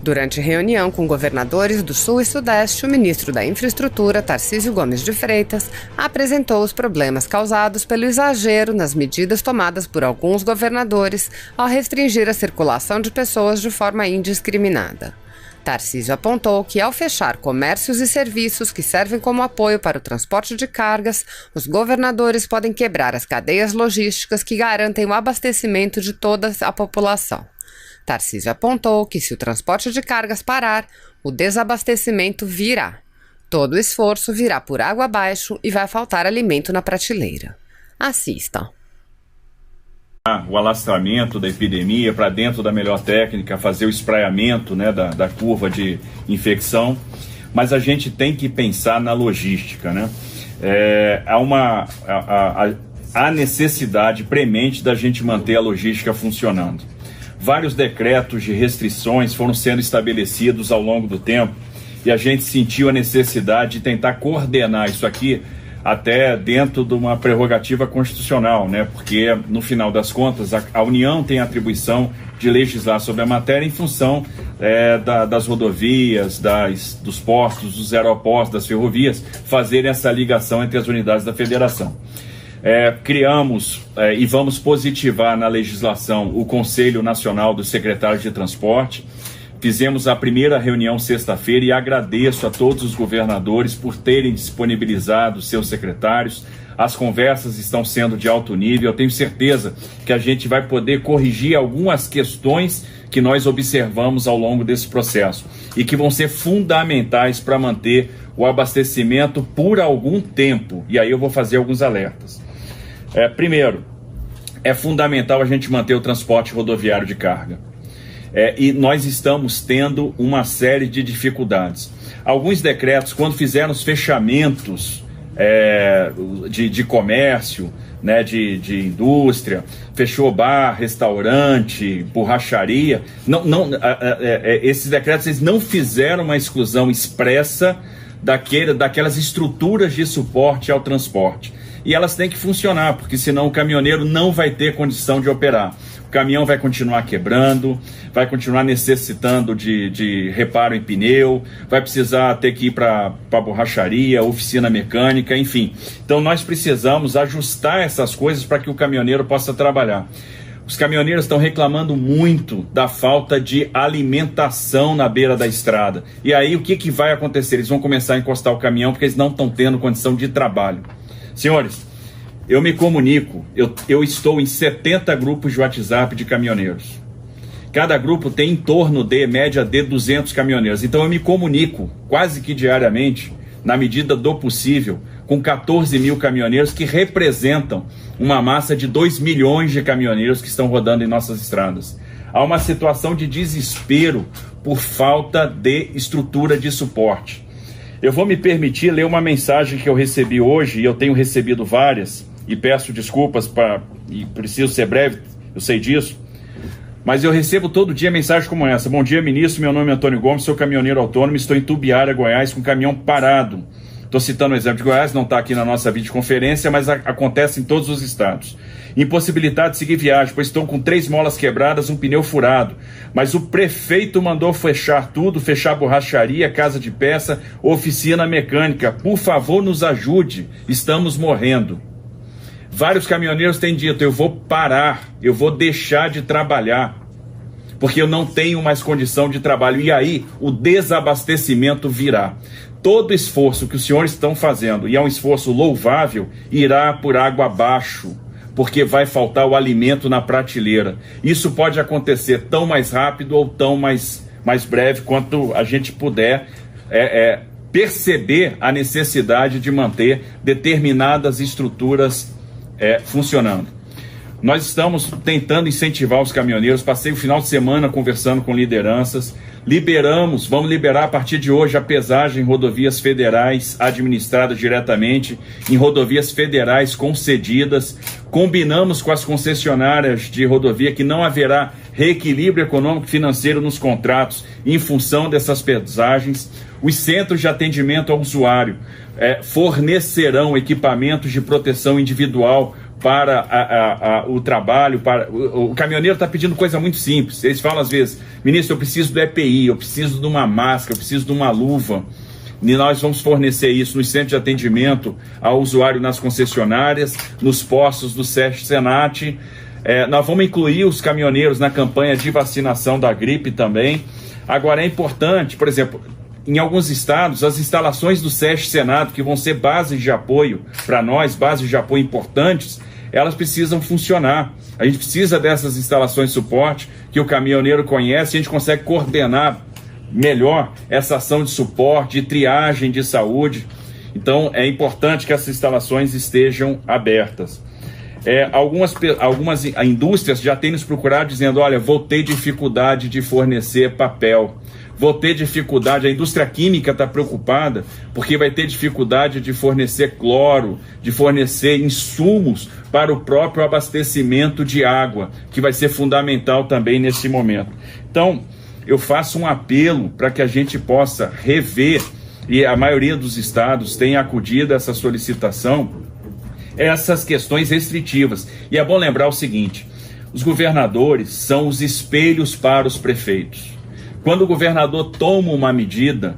Durante reunião com governadores do Sul e Sudeste, o ministro da Infraestrutura, Tarcísio Gomes de Freitas, apresentou os problemas causados pelo exagero nas medidas tomadas por alguns governadores ao restringir a circulação de pessoas de forma indiscriminada. Tarcísio apontou que, ao fechar comércios e serviços que servem como apoio para o transporte de cargas, os governadores podem quebrar as cadeias logísticas que garantem o abastecimento de toda a população. Tarcísio apontou que, se o transporte de cargas parar, o desabastecimento virá. Todo o esforço virá por água abaixo e vai faltar alimento na prateleira. Assistam. O alastramento da epidemia para dentro da melhor técnica, fazer o espraiamento, né, da curva de infecção, mas a gente tem que pensar na logística, né? Há necessidade premente da gente manter a logística funcionando. Vários decretos de restrições foram sendo estabelecidos ao longo do tempo e a gente sentiu a necessidade de tentar coordenar isso aqui até dentro de uma prerrogativa constitucional, né? Porque, no final das contas, a União tem a atribuição de legislar sobre a matéria em função das rodovias, dos portos, dos aeroportos, das ferrovias, fazerem essa ligação entre as unidades da federação. Criamos e vamos positivar na legislação o Conselho Nacional dos Secretários de Transporte. Fizemos a primeira reunião sexta-feira e agradeço a todos os governadores por terem disponibilizado seus secretários. As conversas estão sendo de alto nível. Eu tenho certeza que a gente vai poder corrigir algumas questões que nós observamos ao longo desse processo e que vão ser fundamentais para manter o abastecimento por algum tempo. E aí eu vou fazer alguns alertas. Primeiro, é fundamental a gente manter o transporte rodoviário de carga. E nós estamos tendo uma série de dificuldades. Alguns decretos, quando fizeram os fechamentos de comércio, né, de indústria, fechou bar, restaurante, borracharia, esses decretos eles não fizeram uma exclusão expressa daquelas estruturas de suporte ao transporte. E elas têm que funcionar, porque senão o caminhoneiro não vai ter condição de operar. O caminhão vai continuar quebrando, vai continuar necessitando de reparo em pneu, vai precisar ter que ir para borracharia, oficina mecânica, enfim. Então nós precisamos ajustar essas coisas para que o caminhoneiro possa trabalhar. Os caminhoneiros estão reclamando muito da falta de alimentação na beira da estrada. E aí o que vai acontecer? Eles vão começar a encostar o caminhão porque eles não estão tendo condição de trabalho. Senhores, eu me comunico, eu estou em 70 grupos de WhatsApp de caminhoneiros. Cada grupo tem em torno de, média de 200 caminhoneiros. Então eu me comunico quase que diariamente, na medida do possível, com 14 mil caminhoneiros que representam uma massa de 2 milhões de caminhoneiros que estão rodando em nossas estradas. Há uma situação de desespero por falta de estrutura de suporte. Eu vou me permitir ler uma mensagem que eu recebi hoje, e eu tenho recebido várias, e peço desculpas e preciso ser breve, eu sei disso, mas eu recebo todo dia mensagem como essa. Bom dia, ministro, meu nome é Antônio Gomes, sou caminhoneiro autônomo, estou em Tubiara, Goiás, com caminhão parado. Estou citando o exemplo de Goiás, não está aqui na nossa videoconferência, mas acontece em todos os estados. Impossibilidade de seguir viagem, pois estão com 3 molas quebradas, um pneu furado. Mas o prefeito mandou fechar tudo, fechar borracharia, casa de peça, oficina mecânica. Por favor, nos ajude, estamos morrendo. Vários caminhoneiros têm dito, eu vou parar, eu vou deixar de trabalhar, porque eu não tenho mais condição de trabalho. E aí, o desabastecimento virá. Todo esforço que os senhores estão fazendo, e é um esforço louvável, irá por água abaixo, porque vai faltar o alimento na prateleira. Isso pode acontecer tão mais rápido ou tão mais breve quanto a gente puder perceber a necessidade de manter determinadas estruturas funcionando. Nós estamos tentando incentivar os caminhoneiros. Passei o final de semana conversando com lideranças. Vamos liberar a partir de hoje a pesagem em rodovias federais administradas diretamente, em rodovias federais concedidas. Combinamos com as concessionárias de rodovia que não haverá reequilíbrio econômico e financeiro nos contratos em função dessas pesagens. Os centros de atendimento ao usuário fornecerão equipamentos de proteção individual para o trabalho, o caminhoneiro está pedindo coisa muito simples. Eles falam às vezes: ministro, eu preciso do EPI, eu preciso de uma máscara, eu preciso de uma luva. E nós vamos fornecer isso nos centros de atendimento ao usuário nas concessionárias, nos postos do SESC Senat. Nós vamos incluir os caminhoneiros na campanha de vacinação da gripe também. Agora é importante, por exemplo, em alguns estados, as instalações do SESC Senat, que vão ser bases de apoio para nós, bases de apoio importantes, elas precisam funcionar. A gente precisa dessas instalações de suporte que o caminhoneiro conhece, e a gente consegue coordenar melhor essa ação de suporte, de triagem de saúde. Então é importante que essas instalações estejam abertas. Algumas indústrias já têm nos procurado dizendo: olha, vou ter dificuldade de fornecer papel, vou ter dificuldade. A indústria química está preocupada porque vai ter dificuldade de fornecer cloro, de fornecer insumos para o próprio abastecimento de água, que vai ser fundamental também nesse momento. Então, eu faço um apelo para que a gente possa rever, e a maioria dos estados tem acudido a essa solicitação, essas questões restritivas. E é bom lembrar o seguinte: os governadores são os espelhos para os prefeitos. Quando o governador toma uma medida,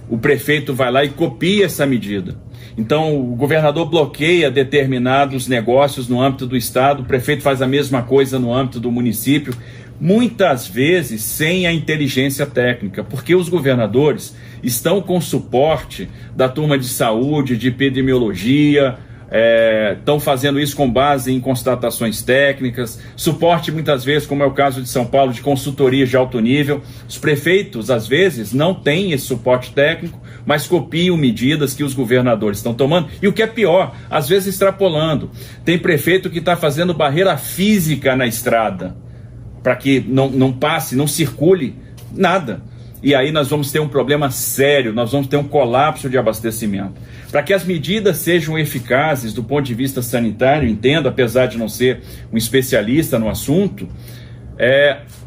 o prefeito vai lá e copia essa medida. Então, o governador bloqueia determinados negócios no âmbito do estado, o prefeito faz a mesma coisa no âmbito do município, muitas vezes sem a inteligência técnica, porque os governadores estão com suporte da turma de saúde, de epidemiologia, estão fazendo isso com base em constatações técnicas, suporte muitas vezes, como é o caso de São Paulo, de consultorias de alto nível. Os prefeitos, às vezes, não têm esse suporte técnico, mas copiam medidas que os governadores estão tomando, e o que é pior, às vezes extrapolando. Tem prefeito que está fazendo barreira física na estrada, para que não passe, não circule nada. E aí nós vamos ter um problema sério, nós vamos ter um colapso de abastecimento. Para que as medidas sejam eficazes do ponto de vista sanitário, entendo, apesar de não ser um especialista no assunto,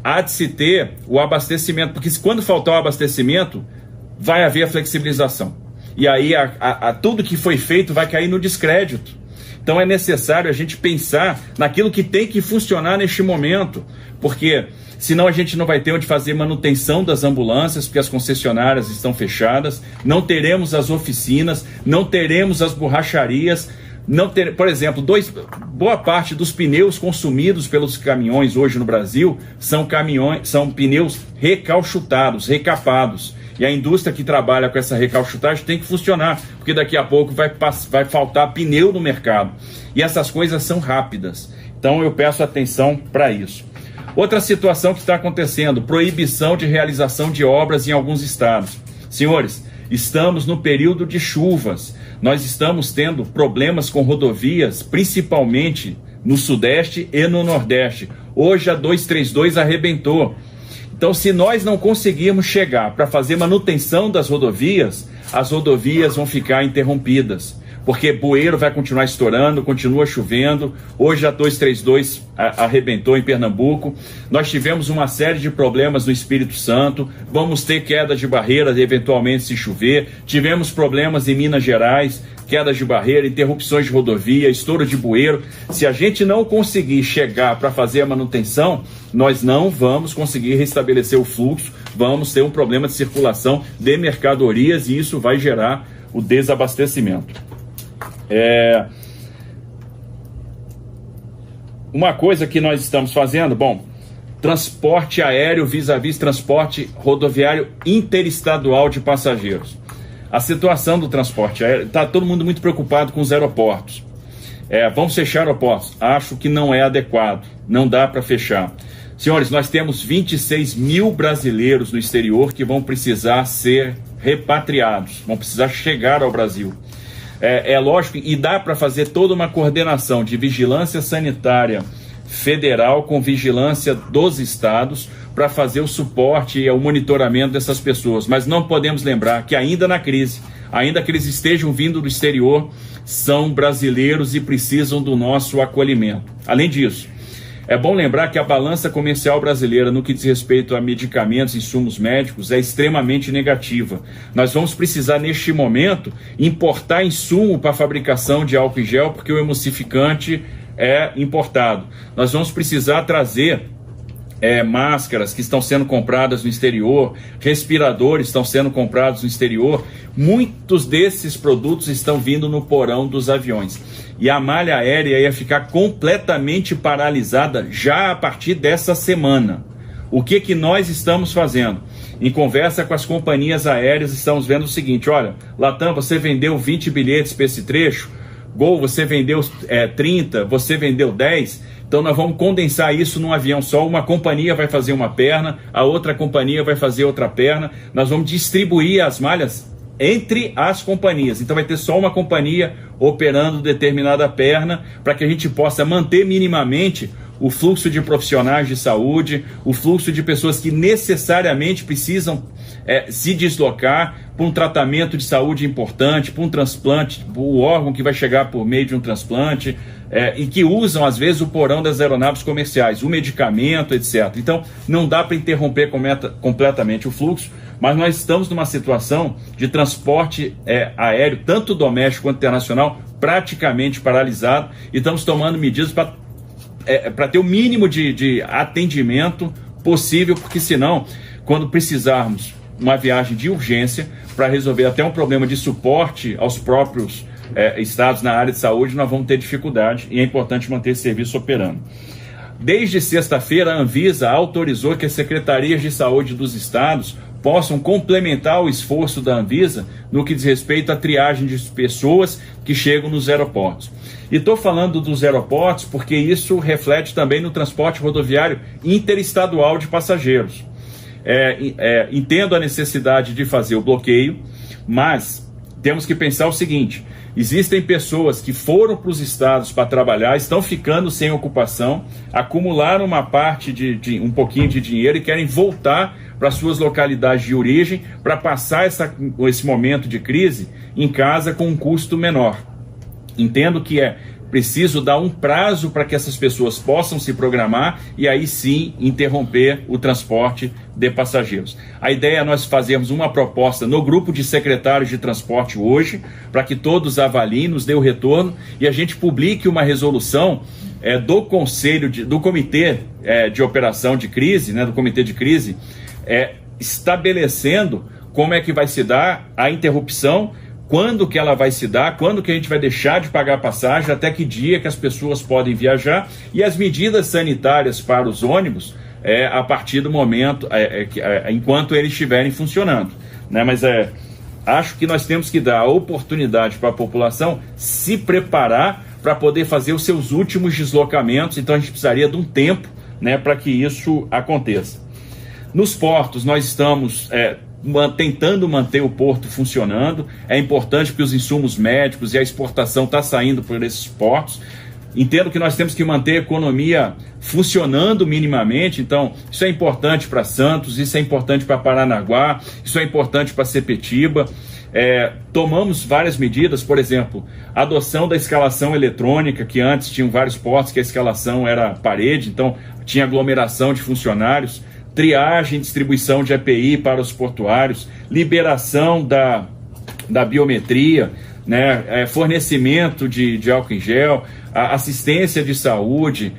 há de se ter o abastecimento, porque quando faltar o abastecimento, vai haver a flexibilização. E aí tudo que foi feito vai cair no descrédito. Então é necessário a gente pensar naquilo que tem que funcionar neste momento, porque senão a gente não vai ter onde fazer manutenção das ambulâncias, porque as concessionárias estão fechadas, não teremos as oficinas, não teremos as borracharias, por exemplo, boa parte dos pneus consumidos pelos caminhões hoje no Brasil são pneus recalchutados, recapados. E a indústria que trabalha com essa recalchutagem tem que funcionar, porque daqui a pouco vai faltar pneu no mercado. E essas coisas são rápidas. Então eu peço atenção para isso. Outra situação que está acontecendo: proibição de realização de obras em alguns estados. Senhores, estamos no período de chuvas. Nós estamos tendo problemas com rodovias, principalmente no Sudeste e no Nordeste. Hoje a 232 arrebentou. Então, se nós não conseguirmos chegar para fazer manutenção das rodovias, as rodovias vão ficar interrompidas, porque bueiro vai continuar estourando, continua chovendo. Hoje a 232 arrebentou em Pernambuco. Nós tivemos uma série de problemas no Espírito Santo, vamos ter queda de barreiras eventualmente se chover. Tivemos problemas em Minas Gerais, quedas de barreira, interrupções de rodovia, estouro de bueiro. Se a gente não conseguir chegar para fazer a manutenção, nós não vamos conseguir restabelecer o fluxo, vamos ter um problema de circulação de mercadorias e isso vai gerar o desabastecimento. Uma coisa que nós estamos fazendo, transporte aéreo vis-à-vis transporte rodoviário interestadual de passageiros. A situação do transporte aéreo, está todo mundo muito preocupado com os aeroportos. Vamos fechar aeroportos? Acho que não é adequado, não dá para fechar. Senhores, nós temos 26 mil brasileiros no exterior que vão precisar ser repatriados, vão precisar chegar ao Brasil. É lógico, e dá para fazer toda uma coordenação de vigilância sanitária federal com vigilância dos estados para fazer o suporte e o monitoramento dessas pessoas. Mas não podemos lembrar que ainda na crise, ainda que eles estejam vindo do exterior, são brasileiros e precisam do nosso acolhimento. Além disso, É bom lembrar que a balança comercial brasileira no que diz respeito a medicamentos e insumos médicos é extremamente negativa. Nós vamos precisar, neste momento, importar insumo para a fabricação de álcool em gel, porque o emulsificante é importado. Nós vamos precisar trazer máscaras que estão sendo compradas no exterior, respiradores estão sendo comprados no exterior. Muitos desses produtos estão vindo no porão dos aviões. E a malha aérea ia ficar completamente paralisada já a partir dessa semana. O que nós estamos fazendo? Em conversa com as companhias aéreas, estamos vendo o seguinte: olha, Latam, você vendeu 20 bilhetes para esse trecho, Gol, você vendeu 30, você vendeu 10, então nós vamos condensar isso num avião só. Uma companhia vai fazer uma perna, a outra companhia vai fazer outra perna, nós vamos distribuir as malhas entre as companhias, então vai ter só uma companhia operando determinada perna, para que a gente possa manter minimamente o fluxo de profissionais de saúde, o fluxo de pessoas que necessariamente precisam se deslocar para um tratamento de saúde importante, para um transplante, o órgão que vai chegar por meio de um transplante, e que usam às vezes o porão das aeronaves comerciais, o medicamento, etc. Então não dá para interromper completamente o fluxo, mas nós estamos numa situação de transporte aéreo, tanto doméstico quanto internacional, praticamente paralisado, e estamos tomando medidas para ter o mínimo de atendimento possível, porque senão, quando precisarmos uma viagem de urgência para resolver até um problema de suporte aos próprios estados na área de saúde, nós vamos ter dificuldade, e é importante manter esse serviço operando. Desde sexta-feira, a Anvisa autorizou que as secretarias de saúde dos estados possam complementar o esforço da Anvisa no que diz respeito à triagem de pessoas que chegam nos aeroportos. E estou falando dos aeroportos porque isso reflete também no transporte rodoviário interestadual de passageiros. Entendo a necessidade de fazer o bloqueio, mas temos que pensar o seguinte: existem pessoas que foram para os estados para trabalhar, estão ficando sem ocupação, acumularam uma parte um pouquinho de dinheiro e querem voltar para suas localidades de origem para passar esse momento de crise em casa com um custo menor. Entendo que é preciso dar um prazo para que essas pessoas possam se programar e aí sim interromper o transporte de passageiros. A ideia é nós fazermos uma proposta no grupo de secretários de transporte hoje, para que todos avaliem, nos dê o retorno e a gente publique uma resolução do comitê de operação de crise, do comitê de crise, estabelecendo como é que vai se dar a interrupção, quando que ela vai se dar, quando que a gente vai deixar de pagar passagem, até que dia que as pessoas podem viajar, e as medidas sanitárias para os ônibus a partir do momento, enquanto eles estiverem funcionando. Mas acho que nós temos que dar a oportunidade para a população se preparar para poder fazer os seus últimos deslocamentos, então a gente precisaria de um tempo para que isso aconteça. Nos portos, nós estamos tentando manter o porto funcionando. É importante que os insumos médicos e a exportação está saindo por esses portos. Entendo que nós temos que manter a economia funcionando minimamente, então isso é importante para Santos, isso é importante para Paranaguá, isso é importante para Sepetiba. Tomamos várias medidas, por exemplo, a adoção da escalação eletrônica, que antes tinham vários portos que a escalação era parede, então tinha aglomeração de funcionários, triagem e distribuição de EPI para os portuários, liberação da biometria, fornecimento de álcool em gel, assistência de saúde,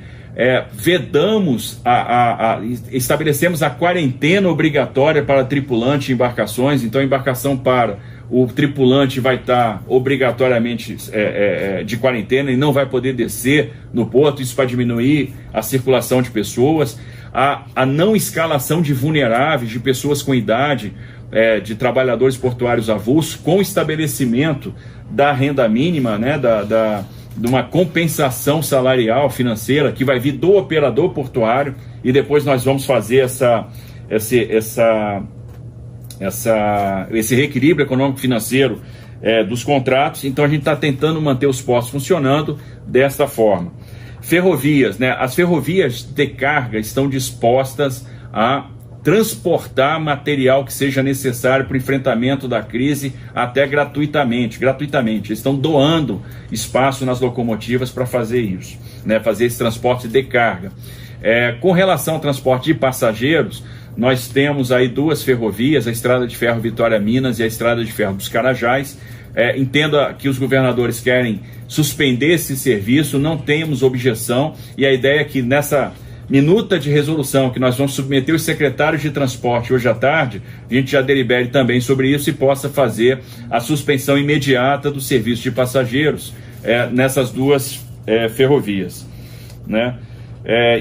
estabelecemos a quarentena obrigatória para tripulante em embarcações, então a embarcação para, o tripulante vai estar obrigatoriamente de quarentena e não vai poder descer no porto, isso para diminuir a circulação de pessoas, a não escalação de vulneráveis, de pessoas com idade, de trabalhadores portuários avulsos, com estabelecimento da renda mínima, de uma compensação salarial financeira que vai vir do operador portuário, e depois nós vamos fazer esse reequilíbrio econômico-financeiro dos contratos. Então a gente está tentando manter os portos funcionando dessa forma. Ferrovias, as ferrovias de carga estão dispostas a transportar material que seja necessário para o enfrentamento da crise, até gratuitamente. Eles estão doando espaço nas locomotivas para fazer isso, né? Fazer esse transporte de carga. Com relação ao transporte de passageiros, nós temos aí 2 ferrovias, a Estrada de Ferro Vitória Minas e a Estrada de Ferro dos Carajás. Entenda que os governadores querem suspender esse serviço, não temos objeção, e a ideia é que nessa minuta de resolução que nós vamos submeter os secretários de transporte hoje à tarde, a gente já delibere também sobre isso e possa fazer a suspensão imediata do serviço de passageiros nessas 2 ferrovias, né?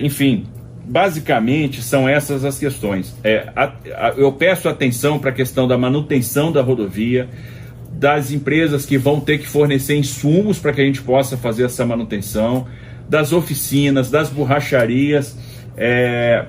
Enfim, basicamente são essas as questões. Eu peço atenção para a questão da manutenção da rodovia, das empresas que vão ter que fornecer insumos para que a gente possa fazer essa manutenção, das oficinas, das borracharias,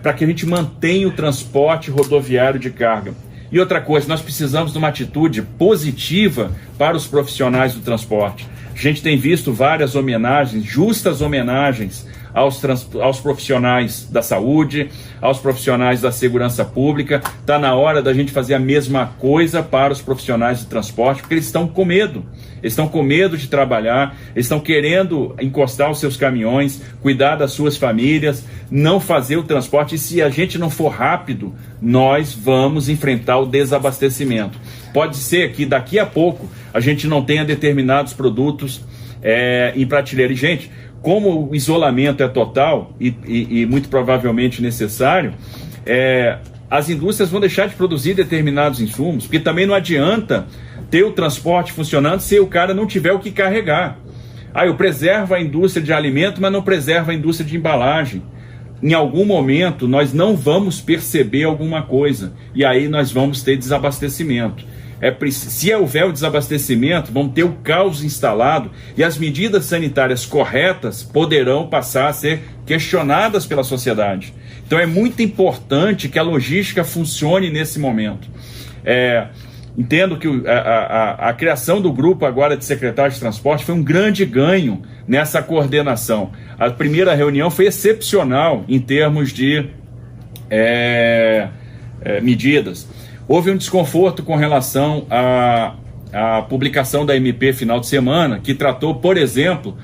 para que a gente mantenha o transporte rodoviário de carga. E outra coisa, nós precisamos de uma atitude positiva para os profissionais do transporte. A gente tem visto várias homenagens, justas homenagens aos profissionais da saúde, aos profissionais da segurança pública. Está na hora da gente fazer a mesma coisa para os profissionais de transporte, porque eles estão com medo. Eles estão com medo de trabalhar, eles estão querendo encostar os seus caminhões, cuidar das suas famílias, não fazer o transporte. E se a gente não for rápido, nós vamos enfrentar o desabastecimento. Pode ser que daqui a pouco a gente não tenha determinados produtos em prateleira. E, gente, como o isolamento é total e muito provavelmente necessário, as indústrias vão deixar de produzir determinados insumos, porque também não adianta ter o transporte funcionando se o cara não tiver o que carregar. Eu preservo a indústria de alimento, mas não preservo a indústria de embalagem. Em algum momento nós não vamos perceber alguma coisa, e aí nós vamos ter desabastecimento. Se houver o desabastecimento, vamos ter o caos instalado e as medidas sanitárias corretas poderão passar a ser questionadas pela sociedade. Então é muito importante que a logística funcione nesse momento. Entendo que a criação do grupo agora de secretários de transporte foi um grande ganho nessa coordenação. A primeira reunião foi excepcional em termos de medidas. Houve um desconforto com relação à publicação da MP final de semana, que tratou, por exemplo,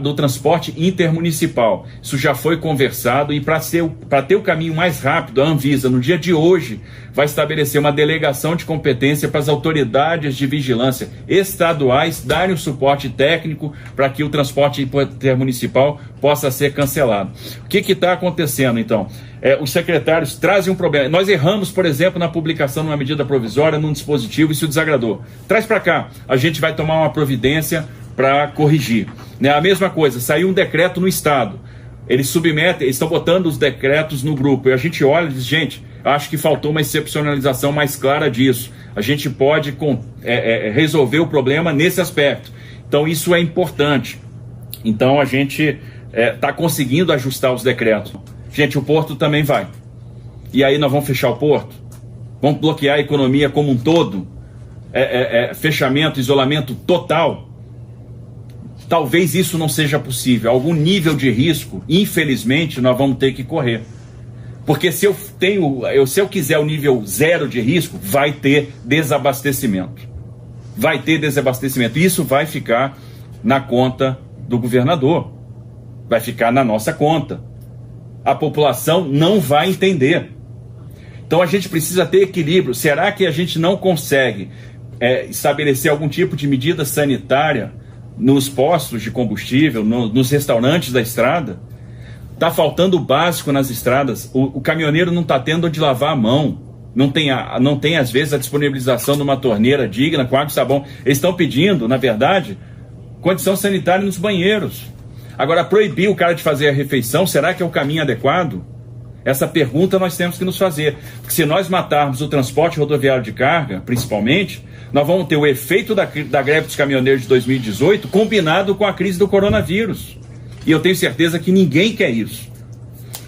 do transporte intermunicipal. Isso já foi conversado e para ter o caminho mais rápido, a Anvisa, no dia de hoje, vai estabelecer uma delegação de competência para as autoridades de vigilância estaduais darem o suporte técnico para que o transporte intermunicipal possa ser cancelado. O que está acontecendo, então? Os secretários trazem um problema. Nós erramos, por exemplo, na publicação de uma medida provisória num dispositivo, isso desagradou. Traz para cá, a gente vai tomar uma providência para corrigir. A mesma coisa, saiu um decreto no Estado, eles estão botando os decretos no grupo, e a gente olha e diz, gente, acho que faltou uma excepcionalização mais clara disso, a gente pode resolver o problema nesse aspecto. Então isso é importante. Então a gente está conseguindo ajustar os decretos. Gente, o porto também vai. E aí nós vamos fechar o porto? Vamos bloquear a economia como um todo? Fechamento, isolamento total? Talvez isso não seja possível. Algum nível de risco, infelizmente, nós vamos ter que correr. Porque se eu quiser o nível 0 de risco, vai ter desabastecimento. Vai ter desabastecimento. Isso vai ficar na conta do governador. Vai ficar na nossa conta. A população não vai entender. Então a gente precisa ter equilíbrio. Será que a gente não consegue estabelecer algum tipo de medida sanitária nos postos de combustível, nos restaurantes da estrada? Está faltando o básico nas estradas. O caminhoneiro não está tendo onde lavar a mão. Não tem, às vezes, a disponibilização de uma torneira digna com água e sabão. Eles estão pedindo, na verdade, condição sanitária nos banheiros. Agora, proibir o cara de fazer a refeição, será que é o caminho adequado? Essa pergunta nós temos que nos fazer. Porque se nós matarmos o transporte rodoviário de carga, principalmente, nós vamos ter o efeito da greve dos caminhoneiros de 2018 combinado com a crise do coronavírus. E eu tenho certeza que ninguém quer isso.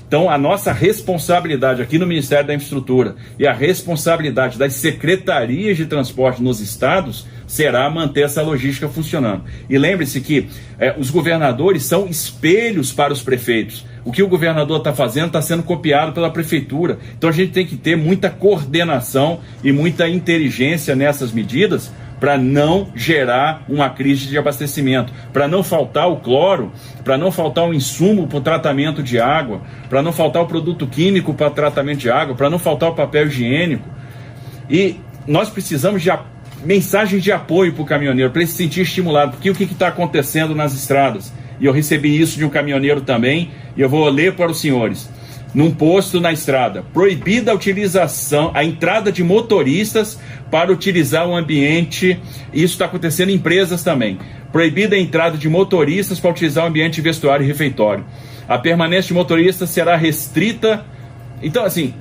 Então, a nossa responsabilidade aqui no Ministério da Infraestrutura e a responsabilidade das secretarias de transporte nos estados será manter essa logística funcionando. E lembre-se que os governadores são espelhos para os prefeitos. O que o governador está fazendo está sendo copiado pela prefeitura. Então a gente tem que ter muita coordenação e muita inteligência nessas medidas para não gerar uma crise de abastecimento, para não faltar o cloro, para não faltar o insumo para o tratamento de água, para não faltar o produto químico para tratamento de água, para não faltar o papel higiênico. E nós precisamos de mensagens de apoio para o caminhoneiro, para ele se sentir estimulado, porque o que está acontecendo nas estradas? E eu recebi isso de um caminhoneiro também, e eu vou ler para os senhores. Num posto na estrada, proibida a utilização, a entrada de motoristas para utilizar o ambiente, isso está acontecendo em empresas também, proibida a entrada de motoristas para utilizar o ambiente de vestuário e refeitório. A permanência de motoristas será restrita. Então, assim,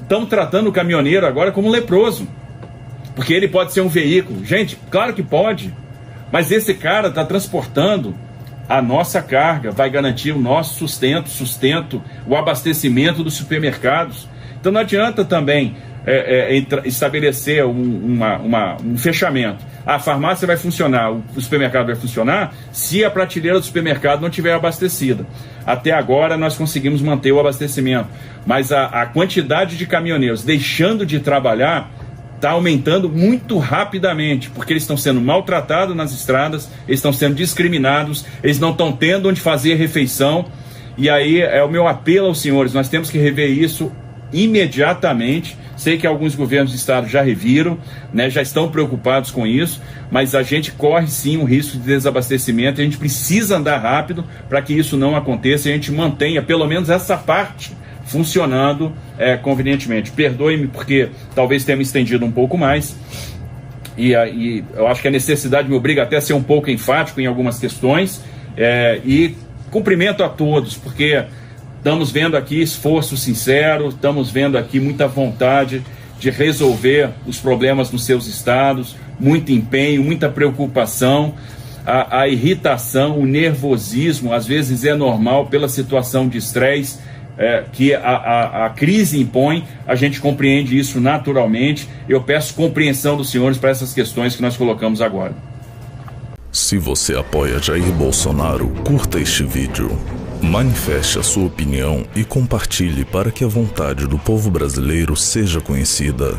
estamos tratando o caminhoneiro agora como um leproso, porque ele pode ser um veículo. Gente, claro que pode, mas esse cara está transportando a nossa carga, vai garantir o nosso sustento, o abastecimento dos supermercados. Então não adianta também estabelecer um fechamento. A farmácia vai funcionar, o supermercado vai funcionar se a prateleira do supermercado não estiver abastecida. Até agora nós conseguimos manter o abastecimento, mas a quantidade de caminhoneiros deixando de trabalhar está aumentando muito rapidamente, porque eles estão sendo maltratados nas estradas, eles estão sendo discriminados, eles não estão tendo onde fazer refeição. E aí é o meu apelo aos senhores, nós temos que rever isso imediatamente. Sei que alguns governos de estado já reviram, né, já estão preocupados com isso, mas a gente corre sim um risco de desabastecimento, a gente precisa andar rápido para que isso não aconteça e a gente mantenha pelo menos essa parte funcionando convenientemente. Perdoe-me porque talvez tenha me estendido um pouco mais, e eu acho que a necessidade me obriga até a ser um pouco enfático em algumas questões, e cumprimento a todos, porque estamos vendo aqui esforço sincero, estamos vendo aqui muita vontade de resolver os problemas nos seus estados, muito empenho, muita preocupação. A irritação, o nervosismo, às vezes é normal pela situação de estresse que a crise impõe, a gente compreende isso naturalmente. Eu peço compreensão dos senhores para essas questões que nós colocamos agora. Se você apoia Jair Bolsonaro, curta este vídeo, manifeste a sua opinião e compartilhe para que a vontade do povo brasileiro seja conhecida.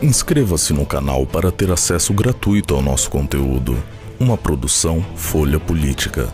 Inscreva-se no canal para ter acesso gratuito ao nosso conteúdo. Uma produção Folha Política.